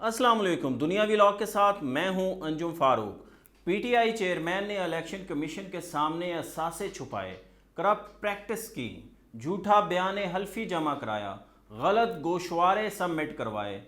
अस्सलाम वालेकुम। दुनियावी लॉग के साथ मैं हूं अंजुम फारूक। पीटीआई चेयरमैन ने इलेक्शन कमीशन के सामने असासे छुपाए, करप्ट प्रैक्टिस की, झूठा बयान हल्फी जमा कराया, गलत गोशवारे सबमिट करवाए,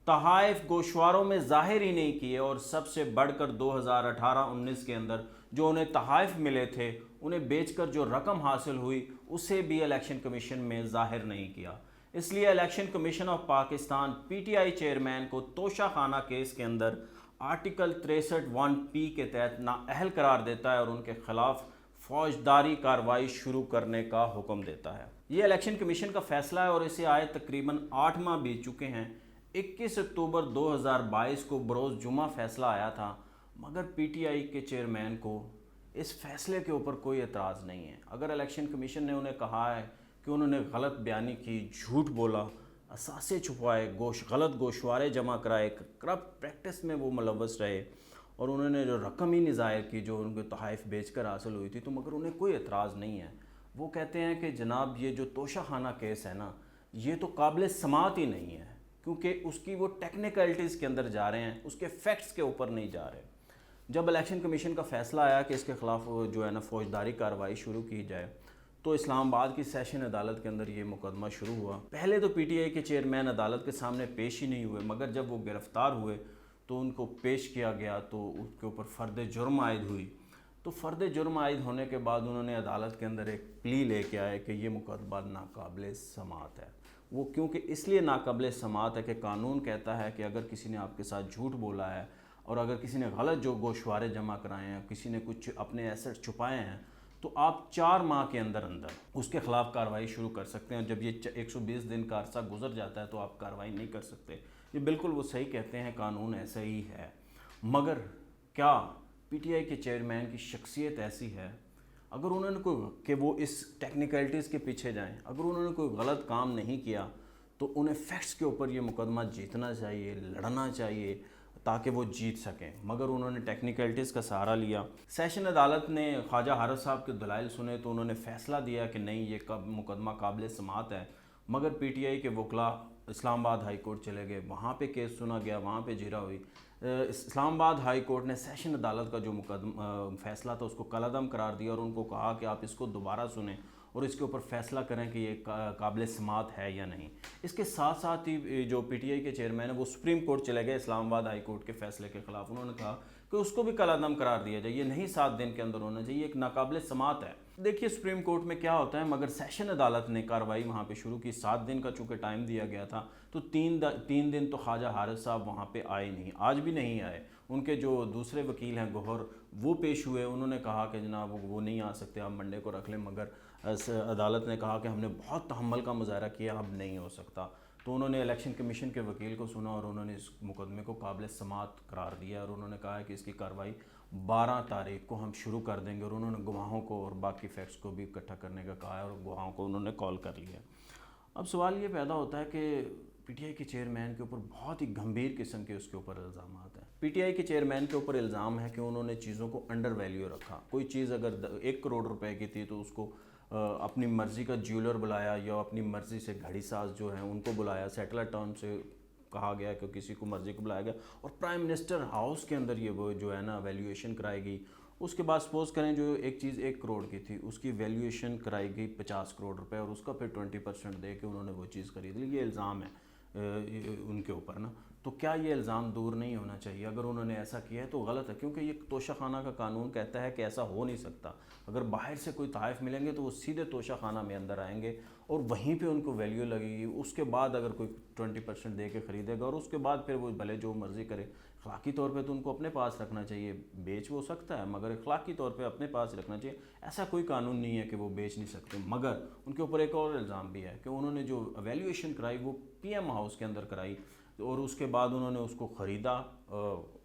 तहाइफ गोशवारों में ज़ाहिर ही नहीं किए और सबसे बढ़कर 2018-19 के अंदर जो उन्हें तहाइफ मिले थे उन्हें बेचकर जो रकम हासिल हुई उसे भी इलेक्शन कमीशन में ज़ाहिर नहीं किया। इसलिए election commission of Pakistan PTI chairman को तोशा खाना केस के अंदर आर्टिकल 63(1)P के तहत नाअहल करार देता है और उनके खिलाफ फौजदारी कार्रवाई शुरू करने का हुक्म देता है। ये इलेक्शन कमीशन का फैसला है और इसे आए तकरीबन 8 माह बीत चुके हैं। 21 अक्टूबर 2022 को बरोज़ जुमा फैसला आया था, मगर पीटीआई के चेयरमैन को इस फैसले के ऊपर कोई एतराज़ नहीं है। अगर इलेक्शन कमीशन ने उन्हें कहा है कि उन्होंने गलत बयानी की, झूठ बोला, असासे छुपाए, गलत गोशवारे जमा कराए, करप्ट प्रैक्टिस में वो मुलव्वस रहे और उन्होंने जो रकम ही नहीं ज़ाहिर की जो उनको तहाइफ बेचकर हासिल हुई थी, तो मगर उन्हें कोई एतराज़ नहीं है। वो कहते हैं कि जनाब ये जो तोशा खाना केस है ना, ये तो काबिल समात ही नहीं है, क्योंकि उसकी वो टेक्निकलिटीज़ के अंदर जा रहे हैं, उसके फैक्ट्स के ऊपर नहीं जा रहे। जब इलेक्शन कमीशन का फ़ैसला आया कि इसके ख़िलाफ़ जो है ना फ़ौजदारी कार्रवाई शुरू की जाए, तो इस्लामाबाद की सेशन अदालत के अंदर ये मुकदमा शुरू हुआ। पहले तो पीटीआई के चेयरमैन अदालत के सामने पेश ही नहीं हुए, मगर जब वो गिरफ़्तार हुए तो उनको पेश किया गया तो उसके ऊपर फ़र्द जुर्म आयद हुई। तो फ़र्द जुर्म आयद होने के बाद उन्होंने अदालत के अंदर एक प्ली लेके आए कि ये मुकदमा नाकाबिल समात है। वो क्योंकि इसलिए नाकाबिल समात है कि कानून कहता है कि अगर किसी ने आपके साथ झूठ बोला है और अगर किसी ने गलत जो गोशवारे जमा कराए हैं, किसी ने कुछ अपने एसेट छुपाए हैं, तो आप 4 माह के अंदर अंदर उसके ख़िलाफ़ कार्रवाई शुरू कर सकते हैं। जब ये 120 दिन का अरसा गुजर जाता है तो आप कार्रवाई नहीं कर सकते। ये बिल्कुल वो सही कहते हैं, कानून ऐसा ही है। मगर क्या पीटीआई के चेयरमैन की शख्सियत ऐसी है, अगर उन्होंने कोई कि वो इस टेक्निकलिटीज़ के पीछे जाएं, अगर उन्होंने कोई गलत काम नहीं किया तो उन्हें फैक्ट्स के ऊपर ये मुकदमा जीतना चाहिए, लड़ना चाहिए ताकि वो जीत सकें। मगर उन्होंने टेक्निकलिटीज़ का सहारा लिया। सेशन अदालत ने ख्वाजा हारिस साहब के दलाइल सुने तो उन्होंने फ़ैसला दिया कि नहीं, ये मुकदमा काबिल समात है। मगर पीटीआई के वकला इस्लामाबाद हाई कोर्ट चले गए, वहाँ पे केस सुना गया, वहाँ पे जीरा हुई। इस्लामाबाद हाई कोर्ट ने सेशन अदालत का जो फ़ैसला था उसको कलअदम करार दिया और उनको कहा कि आप इसको दोबारा सुनें और इसके ऊपर फ़ैसला करें कि ये काबिल समात है या नहीं। इसके साथ साथ ही जो पीटीआई के चेयरमैन है वो सुप्रीम कोर्ट चले गए इस्लामाबाद हाई कोर्ट के फ़ैसले के ख़िलाफ़। उन्होंने कहा कि उसको भी कलअदम करार दिया जाए, ये नहीं 7 दिन के अंदर होना चाहिए, एक नाकाबिल समात है। देखिए सुप्रीम कोर्ट में क्या होता है, मगर सेशन अदालत ने कार्रवाई वहाँ पे शुरू की। 7 दिन का चूँकि टाइम दिया गया था तो 3 दिन तो ख्वाजा हारिस साहब वहाँ पे आए नहीं, आज भी नहीं आए। उनके जो दूसरे वकील हैं गोहर, वो पेश हुए, उन्होंने कहा कि जनाब वो नहीं आ सकते, आप मंडे को रख लें। मगर अदालत ने कहा कि हमने बहुत तहम्मुल का मुजाहरा किया, अब नहीं हो सकता। तो उन्होंने इलेक्शन कमीशन के वकील को सुना और उन्होंने इस मुकदमे को काबिल समात करार दिया और उन्होंने कहा है कि इसकी कार्रवाई 12 तारीख को हम शुरू कर देंगे। और उन्होंने गवाहों को और बाकी फैक्ट्स को भी इकट्ठा करने का कहा है और गवाहों को उन्होंने कॉल कर लिया। अब सवाल ये पैदा होता है कि पीटीआई के चेयरमैन के ऊपर बहुत ही गंभीर किस्म के उसके ऊपर इल्ज़ाम हैं। पीटीआई के चेयरमैन के ऊपर इल्ज़ाम है कि उन्होंने चीज़ों को अंडर वैल्यू रखा। कोई चीज़ अगर 1 करोड़ रुपए की थी तो उसको अपनी मर्ज़ी का ज्वेलर बुलाया या अपनी मर्ज़ी से घड़ी साज जो हैं उनको बुलाया। सेटलर टर्म से कहा गया कि किसी को मर्ज़ी को बुलाया गया और प्राइम मिनिस्टर हाउस के अंदर ये वो जो है ना वैल्यूएशन कराई गई। उसके बाद सपोज़ करें जो एक चीज़ 1 करोड़ की थी उसकी वैल्यूएशन कराई गई 50 करोड़ रुपए और उसका फिर 20% दे के उन्होंने वो चीज़ खरीद ली। ये इल्ज़ाम है उनके ऊपर ना। तो क्या ये इल्ज़ाम दूर नहीं होना चाहिए? अगर उन्होंने ऐसा किया है तो गलत है, क्योंकि ये तोशा खाना का कानून कहता है कि ऐसा हो नहीं सकता। अगर बाहर से कोई तहफ़ मिलेंगे तो वो सीधे तोशा खाना में अंदर आएंगे और वहीं पे उनको वैल्यू लगेगी। उसके बाद अगर कोई 20% दे के ख़रीदेगा और उसके बाद फिर वो भले जो मर्ज़ी करे। अखलाकी तौर पे तो उनको अपने पास रखना चाहिए, बेच वो सकता है मगर अखलाकी तौर पे अपने पास रखना चाहिए। ऐसा कोई कानून नहीं है कि वो बेच नहीं सकते। मगर उनके ऊपर एक और इल्ज़ाम भी है कि उन्होंने जो वैल्यूएशन कराई वो पीएम हाउस के अंदर कराई और उसके बाद उन्होंने उसको ख़रीदा,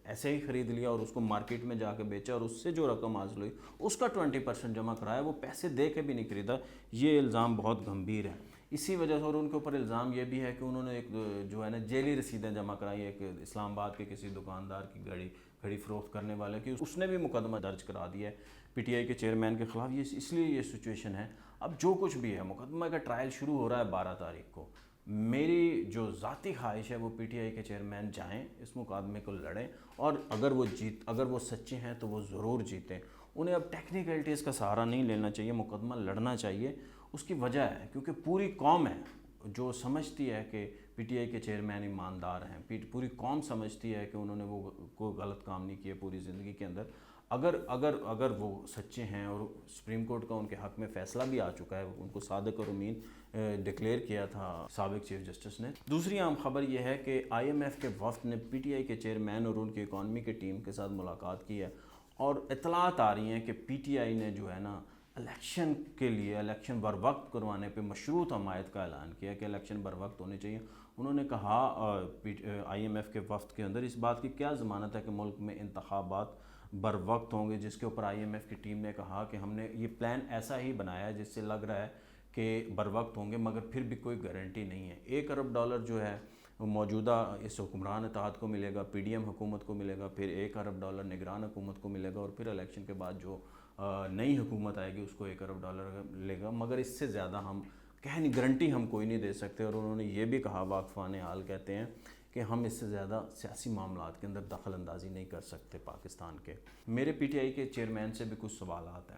ऐसे ही ख़रीद लिया और उसको मार्केट में जाके बेचा और उससे जो रकम हासिल हुई उसका 20% जमा कराया, वो पैसे दे के भी नहीं ख़रीदा। ये इल्ज़ाम बहुत गंभीर है। इसी वजह से और उनके ऊपर इल्ज़ाम ये भी है कि उन्होंने एक जो है ना जेली रसीदें जमा कराई एक इस्लामाबाद के किसी दुकानदार की घड़ी फ़रोख्त करने वाले की, उसने भी मुकदमा दर्ज करा दिया है पीटीआई के चेयरमैन के ख़िलाफ़। ये इसलिए ये सिचुएशन है। अब जो कुछ भी है, मुकदमा का ट्रायल शुरू हो रहा है 12 तारीख को। میری جو ذاتی خواہش ہے وہ پی ٹی آئی کے چیئرمین جائیں، اس مقدمے کو لڑیں، اور اگر وہ سچے ہیں تو وہ ضرور جیتیں۔ انہیں اب ٹیکنیکلٹیز کا سہارا نہیں لینا چاہیے، مقدمہ لڑنا چاہیے۔ اس کی وجہ ہے کیونکہ پوری قوم ہے جو سمجھتی ہے کہ پی ٹی آئی کے چیئرمین ایماندار ہیں، پوری قوم سمجھتی ہے کہ انہوں نے وہ کوئی غلط کام نہیں کیا پوری زندگی کے اندر۔ اگر وہ سچے ہیں اور سپریم کورٹ کا ان کے حق میں فیصلہ بھی آ چکا ہے، ان کو صادق اور امین ڈکلیئر کیا تھا سابق چیف جسٹس نے۔ دوسری اہم خبر یہ ہے کہ آئی ایم ایف کے وفد نے پی ٹی آئی کے چیئرمین اور ان کی اکانومی کی ٹیم کے ساتھ ملاقات کی ہے، اور اطلاعات آ رہی ہیں کہ پی ٹی آئی نے جو ہے نا الیکشن کے لیے الیکشن بر وقت کروانے پہ مشروط حمایت کا اعلان کیا کہ الیکشن بر وقت ہونے چاہیے۔ انہوں نے کہا آئی ایم ایف کے وفد کے اندر اس بات کی کیا ضمانت ہے کہ ملک میں انتخابات بر وقت ہوں گے، جس کے اوپر آئی ایم ایف کی ٹیم نے کہا کہ ہم نے یہ پلان ایسا ہی بنایا ہے جس سے لگ رہا ہے کہ بر وقت ہوں گے، مگر پھر بھی کوئی گارنٹی نہیں ہے۔ $1 ارب جو ہے موجودہ اس حکمران اتحاد کو ملے گا، پی ڈی ایم حکومت کو ملے گا، پھر $1 ارب نگران حکومت کو ملے گا، اور پھر الیکشن کے بعد جو نئی حکومت آئے گی اس کو $1 ارب ملے گا، مگر اس سے زیادہ ہم نہیں، گارنٹی ہم کوئی نہیں دے سکتے۔ اور انہوں نے یہ بھی کہا، واقفان حال کہتے ہیں کہ ہم اس سے زیادہ سیاسی معاملات کے اندر دخل اندازی نہیں کر سکتے پاکستان کے۔ میرے پی ٹی آئی کے چیئرمین سے بھی کچھ سوالات ہیں۔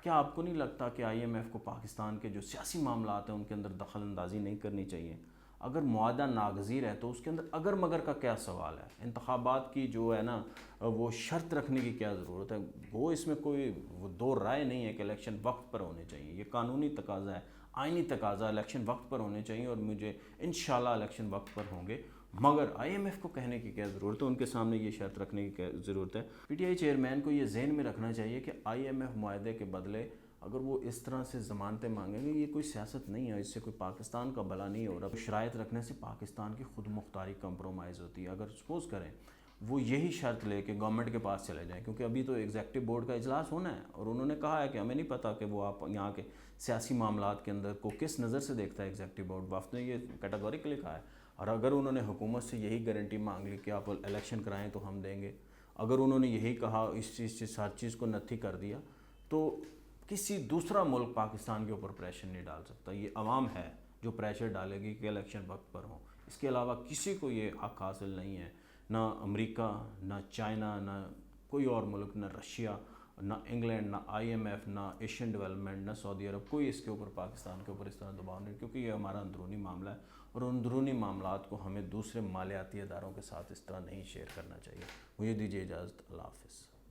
کیا آپ کو نہیں لگتا کہ آئی ایم ایف کو پاکستان کے جو سیاسی معاملات ہیں ان کے اندر دخل اندازی نہیں کرنی چاہیے؟ اگر معاہدہ ناگزیر ہے تو اس کے اندر اگر مگر کا کیا سوال ہے؟ انتخابات کی جو ہے نا وہ شرط رکھنے کی کیا ضرورت ہے؟ وہ اس میں کوئی وہ دو رائے نہیں ہے کہ الیکشن وقت پر ہونے چاہیے، یہ قانونی تقاضا ہے، آئینی تقاضا، الیکشن وقت پر ہونے چاہیے، اور مجھے انشاءاللہ الیکشن وقت پر ہوں گے۔ مگر آئی ایم ایف کو کہنے کی کیا ضرورت ہے، ان کے سامنے یہ شرط رکھنے کی کیا ضرورت ہے؟ پی ٹی آئی چیئرمین کو یہ ذہن میں رکھنا چاہیے کہ آئی ایم ایف معاہدے کے بدلے اگر وہ اس طرح سے ضمانتیں مانگیں گے، یہ کوئی سیاست نہیں ہے، اس سے کوئی پاکستان کا بھلا نہیں ہو رہا۔ شرائط رکھنے سے پاکستان کی خود مختاری کمپرومائز ہوتی ہے۔ اگر سپوز کریں وہ یہی شرط لے کے گورنمنٹ کے پاس چلے جائیں، کیونکہ ابھی تو ایگزیکٹو بورڈ کا اجلاس ہونا ہے، اور انہوں نے کہا ہے کہ ہمیں نہیں پتہ کہ وہ آپ یہاں کے سیاسی معاملات کے اندر کو کس نظر سے دیکھتا ہے ایگزیکٹو بورڈ۔ وفد نے یہ کیٹیگوریکلی کہا ہے، اور اگر انہوں نے حکومت سے یہی گارنٹی مانگ لی کہ آپ الیکشن کرائیں تو ہم دیں گے، اگر انہوں نے یہی کہا، اس چیز سے ہر چیز کو نتھی کر دیا، تو کسی دوسرا ملک پاکستان کے اوپر پریشر نہیں ڈال سکتا۔ یہ عوام ہے جو پریشر ڈالے گی کہ الیکشن وقت پر ہوں۔ اس کے علاوہ کسی کو یہ حق حاصل نہیں ہے، نہ امریکہ، نہ چائنا، نہ کوئی اور ملک، نہ رشیا، نہ انگلینڈ، نہ آئی ایم ایف، نہ ایشین ڈیولپمنٹ، نہ سعودی عرب، کوئی اس کے اوپر پاکستان کے اوپر اس طرح دباؤ نہیں، کیونکہ یہ ہمارا اندرونی معاملہ ہے، اور اندرونی معاملات کو ہمیں دوسرے مالیاتی اداروں کے ساتھ اس طرح نہیں شیئر کرنا چاہیے۔ مجھے دیجیے اجازت، اللہ حافظ۔